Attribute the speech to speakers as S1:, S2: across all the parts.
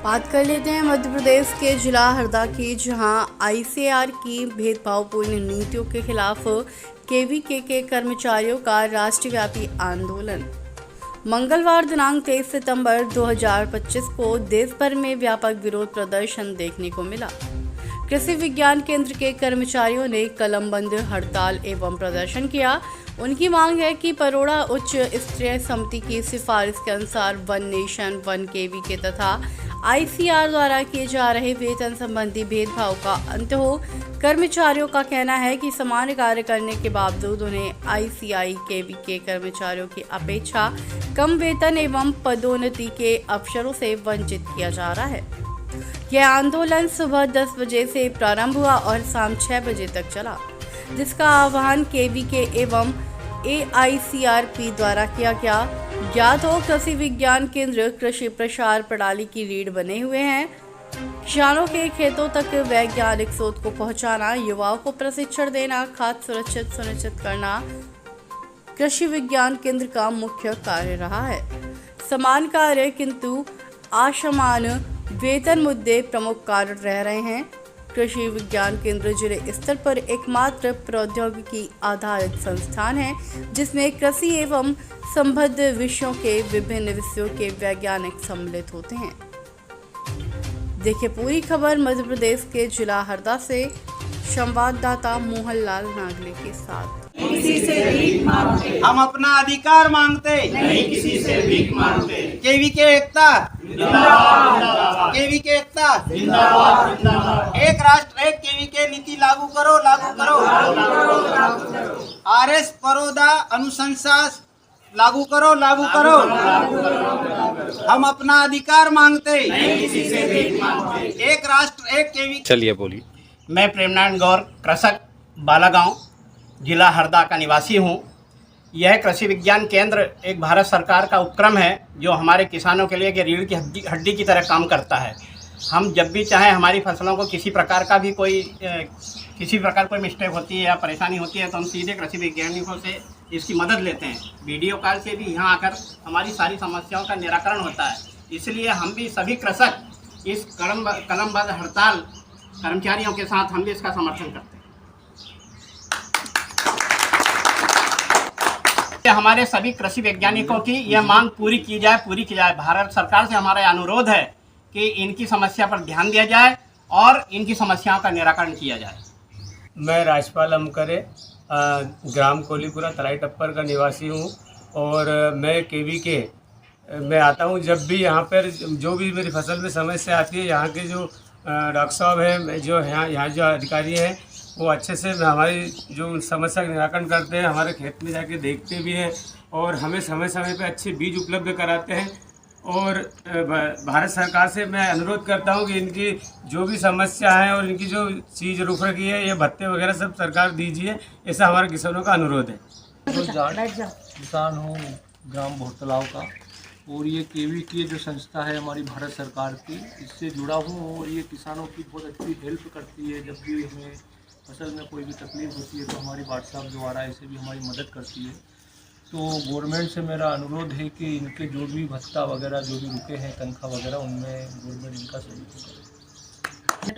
S1: बात कर लेते हैं मध्य प्रदेश के जिला हरदा की, जहां आईसीआर की भेदभावपूर्ण नीतियों के खिलाफ केवीके के कर्मचारियों का राष्ट्रव्यापी आंदोलन। मंगलवार दिनांक 23 सितंबर 2025 को देश भर में व्यापक विरोध प्रदर्शन देखने को मिला। कृषि विज्ञान केंद्र के कर्मचारियों ने कलमबंद हड़ताल एवं प्रदर्शन किया। उनकी मांग है कि परोड़ा उच्च स्तरीय समिति की सिफारिश के अनुसार वन नेशन वन केवीके तथा आईसीआर द्वारा किए जा रहे वेतन संबंधी भेदभाव का अंत हो। कर्मचारियों का कहना है कि समान कार्य करने के बावजूद उन्हें आईसीआई केवीके कर्मचारियों की अपेक्षा कम वेतन एवं पदोन्नति के अवसरों से वंचित किया जा रहा है। यह आंदोलन सुबह 10 बजे से प्रारंभ हुआ और शाम 6 बजे तक चला, जिसका आह्वान केवीके एवं एआईसीआरपी द्वारा किया गया। ज्ञात हो, कृषि विज्ञान केंद्र कृषि प्रसार प्रणाली की रीढ़ बने हुए हैं। किसानों के खेतों तक वैज्ञानिक शोध को पहुंचाना, युवाओं को प्रशिक्षण देना, खाद्य सुनिश्चित करना कृषि विज्ञान केंद्र का मुख्य कार्य रहा है। समान कार्य किंतु असमान वेतन मुद्दे प्रमुख कारण रह रहे हैं। कृषि विज्ञान केंद्र जिले स्तर पर एकमात्र प्रौद्योगिकी आधारित संस्थान है, जिसमें कृषि एवं संबद्ध विषयों के विभिन्न विषयों के वैज्ञानिक सम्मिलित होते हैं। देखिए पूरी खबर मध्य प्रदेश के जिला हरदा से संवाददाता मोहनलाल नागले के साथ।
S2: किसी से भीख मांगते,
S3: हम अपना अधिकार मांगते,
S2: नहीं किसी से भीख मांगते।
S3: केवीके एकता, केवीके एकता, एक राष्ट्र एक केवीके नीति लागू करो, लागू करो। आरएस परोदा अनुशंसा लागू करो, लागू करो। हम अपना अधिकार मांगते,
S2: नहीं किसी से भीख मांगते।
S3: एक राष्ट्र एक केवीके।
S4: चलिए बोलिए।
S5: मैं प्रेमनारायण गौर, कृषक, बालागांव, जिला हरदा का निवासी हूँ। यह कृषि विज्ञान केंद्र एक भारत सरकार का उपक्रम है जो हमारे किसानों के लिए रीढ़ की हड्डी की तरह काम करता है। हम जब भी चाहें हमारी फसलों को किसी प्रकार कोई मिस्टेक होती है या परेशानी होती है तो हम सीधे कृषि वैज्ञानिकों से इसकी मदद लेते हैं। वीडियो कॉल से भी यहाँ आकर हमारी सारी समस्याओं का निराकरण होता है। इसलिए हम भी सभी कृषक इस कलमबंद हड़ताल कर्मचारियों के साथ हम भी इसका समर्थन करते हैं। हमारे सभी कृषि वैज्ञानिकों की यह मांग पूरी की जाए। भारत सरकार से हमारा अनुरोध है कि इनकी समस्या पर ध्यान दिया जाए और इनकी समस्याओं का निराकरण किया जाए।
S6: मैं राजपाल अमकरे, ग्राम कोलीपुरा तराई टप्पर का निवासी हूँ और मैं केवीके में आता हूँ। जब भी यहाँ पर जो भी मेरी फसल में समस्या आती है, यहाँ के जो डॉक्टर साहब हैं, जो यहाँ जो अधिकारी हैं, वो अच्छे से हमारी जो समस्या का निराकरण करते हैं। हमारे खेत में जाके देखते भी हैं और हमें समय समय पे अच्छे बीज उपलब्ध कराते हैं। और भारत सरकार से मैं अनुरोध करता हूं कि इनकी जो भी समस्या है और इनकी जो चीज़ रुक रखी है, ये भत्ते वगैरह सब सरकार दीजिए, ऐसा हमारे किसानों का अनुरोध है।
S7: किसान हूँ ग्राम भोरतलाव का, और ये केवीके जो संस्था है हमारी भारत सरकार की, इससे जुड़ा हूँ और ये किसानों की बहुत अच्छी हेल्प करती है। जब भी हमें फसल में कोई भी तकलीफ होती है तो हमारी व्हाट्सएप द्वारा ऐसे भी हमारी मदद करती है। तो गवर्नमेंट से मेरा अनुरोध है कि इनके जो भी भत्ता वगैरह जो भी रुके हैं, तनख्वाह वगैरह, उनमें गवर्नमेंट इनका सहयोग करे।
S8: मैं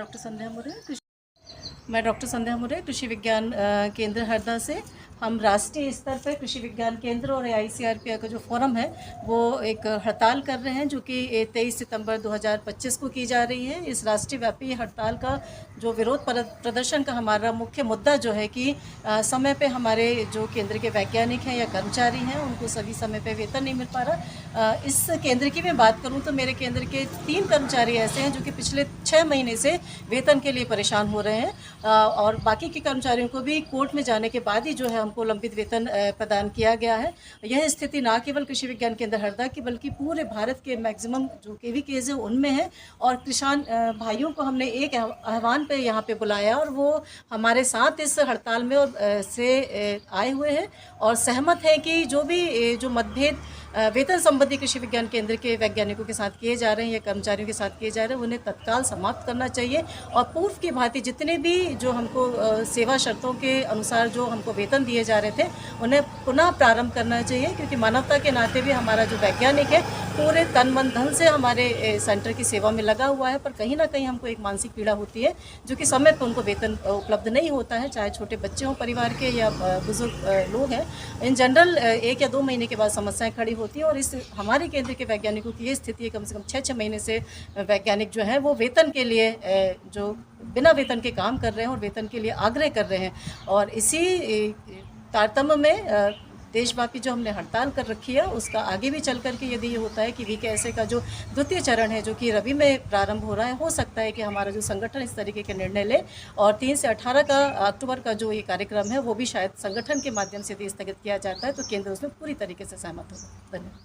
S8: डॉक्टर संध्या मुरे, कृषि विज्ञान केंद्र हरदा से। हम राष्ट्रीय स्तर पर कृषि विज्ञान केंद्र और आईसीआरपी का जो फोरम है वो एक हड़ताल कर रहे हैं, जो कि 23 सितंबर 2025 को की जा रही है। इस राष्ट्रीय व्यापी हड़ताल का जो विरोध प्रदर्शन का हमारा मुख्य मुद्दा जो है कि समय पे हमारे जो केंद्र के वैज्ञानिक हैं या कर्मचारी हैं, उनको सभी समय पे वेतन नहीं मिल पा रहा। इस केंद्र की मैं बात करूं तो मेरे केंद्र के 3 कर्मचारी ऐसे हैं जो कि पिछले 6 महीने से वेतन के लिए परेशान हो रहे हैं, और बाकी के कर्मचारियों को भी कोर्ट में जाने के बाद ही जो है हमको लंबित वेतन प्रदान किया गया है। यह स्थिति ना केवल कृषि विज्ञान केंद्र हरदा की बल्कि पूरे भारत के मैक्सिमम जो केवीकेज है उनमें है। और किसान भाइयों को हमने एक आह्वान पे यहाँ पे बुलाया और वो हमारे साथ इस हड़ताल में से आए हुए हैं और सहमत हैं कि जो भी जो मतभेद वेतन संबंधी कृषि विज्ञान केंद्र के वैज्ञानिकों के साथ किए जा रहे हैं या कर्मचारियों के साथ किए जा रहे हैं, उन्हें तत्काल समाप्त करना चाहिए और पूर्व की भांति जितने भी जो हमको सेवा शर्तों के अनुसार जो हमको वेतन दिए जा रहे थे उन्हें पुनः प्रारंभ करना चाहिए, क्योंकि मानवता के नाते भी हमारा जो वैज्ञानिक है पूरे तन मन धन से हमारे सेंटर की सेवा में लगा हुआ है, पर कहीं ना कहीं हमको एक मानसिक पीड़ा होती है जो कि समय पर उनको वेतन उपलब्ध नहीं होता है, चाहे छोटे बच्चे हों परिवार के या बुजुर्ग लोग हैं। इन जनरल 1 या 2 महीने के बाद समस्याएं खड़ी होती हैं और इस हमारे केंद्र के वैज्ञानिकों की ये स्थिति है, कम से कम 6-6 महीने से वैज्ञानिक जो है वो वेतन के लिए जो बिना वेतन के काम कर रहे हैं और वेतन के लिए आग्रह कर रहे हैं। और इसी तारतम्य में देशव्यापी जो हमने हड़ताल कर रखी है उसका आगे भी चल करके यदि ये होता है कि VKSA का जो द्वितीय चरण है जो कि रवि में प्रारंभ हो रहा है, हो सकता है कि हमारा जो संगठन इस तरीके के निर्णय ले और 3 से 18 अक्टूबर का जो ये कार्यक्रम है वो भी शायद संगठन के माध्यम से यदि स्थगित किया जाता है तो केंद्र उसमें पूरी तरीके से सहमत होगा। धन्यवाद।